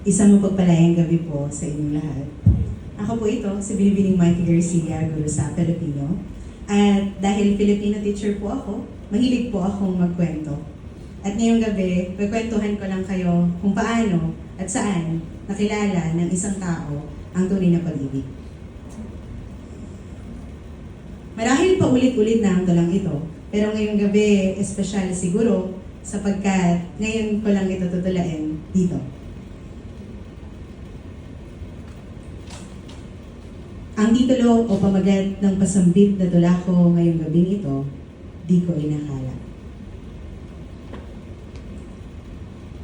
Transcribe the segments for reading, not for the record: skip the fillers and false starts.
Isang mapagpalayang gabi po sa inyong lahat. Ako po ito, si Binibining Mikey Garcia, guro sa Filipino. At dahil Filipino teacher po ako, mahilig po akong magkwento. At ngayong gabi, pagkwentuhan ko lang kayo kung paano at saan nakilala ng isang tao ang tunay na pag-ibig. Marahil pa ulit-ulit na ang tulang ito, pero ngayong gabi, espesyal siguro sapagkat ngayon ko lang ito tutulain dito. Ang titulo o pamagat ng pasambit na tula ko ngayong gabing ito, di ko inakala.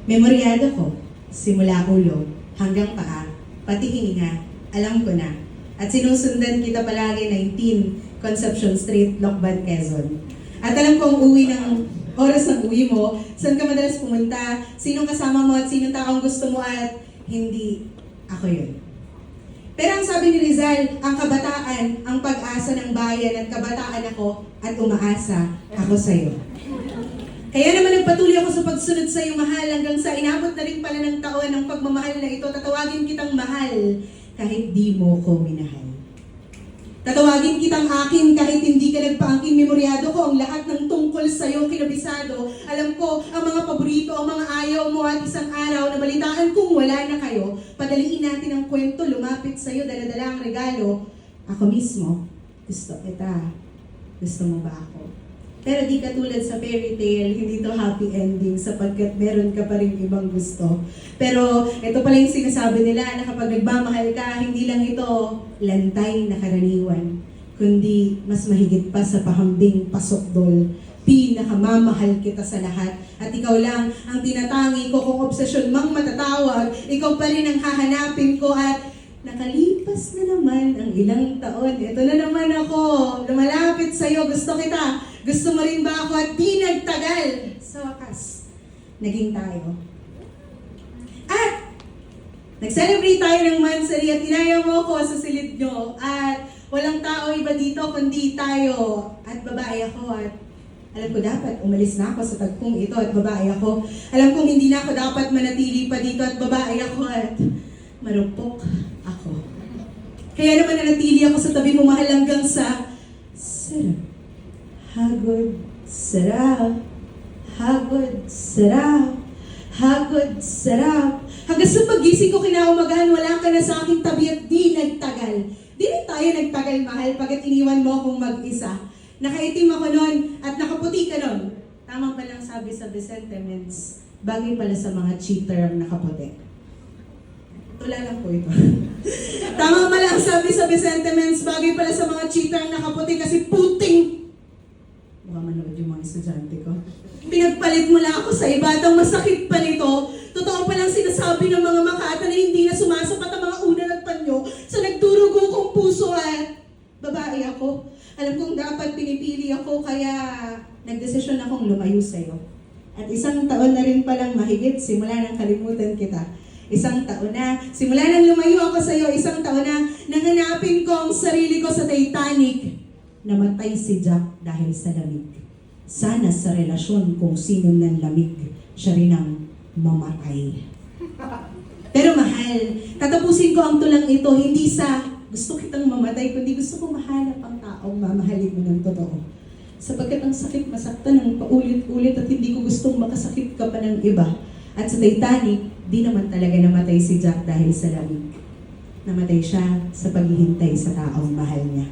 Memoryado ko, simula ulo hanggang paa, pati hininga, alam ko na. At sinusundan kita palagi 19 Concepcion Street, Lokban, Quezon. At alam ko ang uwi ng oras ng uwi mo, saan ka madalas pumunta, sinong kasama mo at sinong taong gusto mo at hindi ako yun. Pero ang sabi ni Rizal, ang kabataan, ang pag-asa ng bayan at kabataan ako at umaasa ako sa iyo. Kaya naman nagpatuloy ako sa pagsunod sa iyo, mahal, hanggang sa inabot na rin pala ng taon ng pagmamahal na ito, tatawagin kitang mahal kahit di mo ko minahal. Tatawagin kitang akin kahit hindi ka nagpaangkin. Memoryado ko ang lahat ng tungkol sa iyo kinabisado. Alam ko ang mga paborito, ang mga ayaw mo at isang araw na balitaan kung wala na kayo. Padaliin natin ang kwento, lumapit sa iyo, daladala ang regalo. Ako mismo, gusto kita. Gusto mo ba ako? Pero di katulad sa fairy tale, hindi to happy ending sapagkat meron ka pa rin ibang gusto. Pero ito pala yung sinasabi nila na kapag nagmamahal ka, hindi lang ito lantay na karaniwan, kundi mas mahigit pa sa pahambing pasokdol. Pinakamamahal kita sa lahat at ikaw lang ang tinatangi ko kung obsesyon mang matatawag, ikaw pa rin ang hahanapin ko at nakalipas na naman ang ilang taon. Ito na naman ako, lumalapit sa'yo, gusto kita. Gusto mo rin ba ako at di nagtagal? Sa wakas, naging tayo. At nag-celebrate tayo ng Mansari at inaya mo ko sa silid nyo. At walang tao iba dito kundi tayo. At babae ako at alam ko dapat umalis na ako sa tagpong ito at babae ako. Alam kong hindi na ako dapat manatili pa dito at babae ako at marupok ako. Kaya naman nanatili ako sa tabi mo, mahal, hanggang sa sarap. Hagod, sarap. Hagod, sarap. Hagod, sarap. Hanggang sa pagising ko kinaumagahan, wala ka na sa aking tabi at di nagtagal. Di rin tayo nagtagal, mahal, pagkat iniwan mo akong mag-isa. Nakaitim ako noon at nakaputi ka noon. Tama pa lang sabi sa Vicente Menz, bagay pala sa mga cheater ang nakaputi. Tula lang po ito. Tama pala ang sabi sa Vicente Menz, bagay pala sa mga cheater ang nakaputi kasi puting. Baka manood yung mga estudyante ko. Pinagpalit mo lang ako sa iba at ang masakit pa nito, totoo palang sinasabi ng mga Makata na hindi na sumasapat ang mga unan at panyo sa nagdurugo kong puso at babae ako. Alam kong dapat pinipili ako kaya nagdesisyon akong lumayo sa'yo. At isang taon na rin palang mahigit simula nang kalimutan kita. Isang taon na, simula nang lumayo ako sa'yo, isang taon na nanganapin ko ang sarili ko sa Titanic. Namatay si Jack dahil sa lamig. Sana sa relasyon kung sino ng lamig, siya rin ang mamatay. Pero mahal, tatapusin ko ang tulang ito, hindi sa gusto kitang mamatay, kundi gusto ko mahanap ang taong mamahalin mo ng totoo. Sapagkat ang sakit masaktan ng paulit-ulit at hindi ko gustong makasakit ka pa ng iba. At sa Titanic, di naman talaga namatay si Jack dahil sa lamig. Namatay siya sa paghihintay sa taong mahal niya.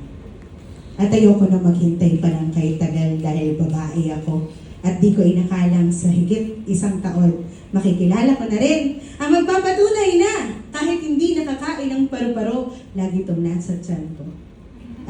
At ayoko na maghintay pa ng kay tagal dahil babae ako. At di ko inakalang sa higit isang taon, makikilala ko na rin ang magpapatunay na kahit hindi nakakain ng paru-paro, lagi itong nasa tiyan ko.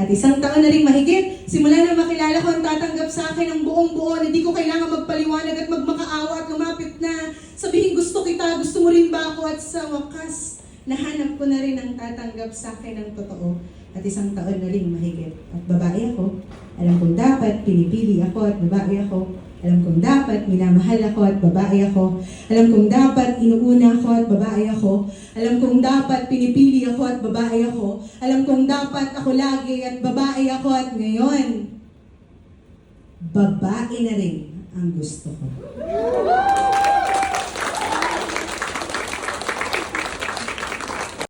At isang taon na rin mahigit, simula na makilala ko ang tatanggap sa akin ng buong-buo na di ko kailangan magpaliwanag at magmakaawa at lumapit na sabihin gusto kita, gusto mo rin ba ako at sa wakas, nahanap ko na rin ang tatanggap sa akin ng totoo. At isang taon na rin mahigit. At babae ako, alam kong dapat pinipili ako at babae ako. Alam kong dapat minamahal ako at babae ako. Alam kong dapat inuuna ako at babae ako. Alam kong dapat pinipili ako at babae ako. Alam kong dapat ako lagi at babae ako at ngayon, babae na rin ang gusto ko.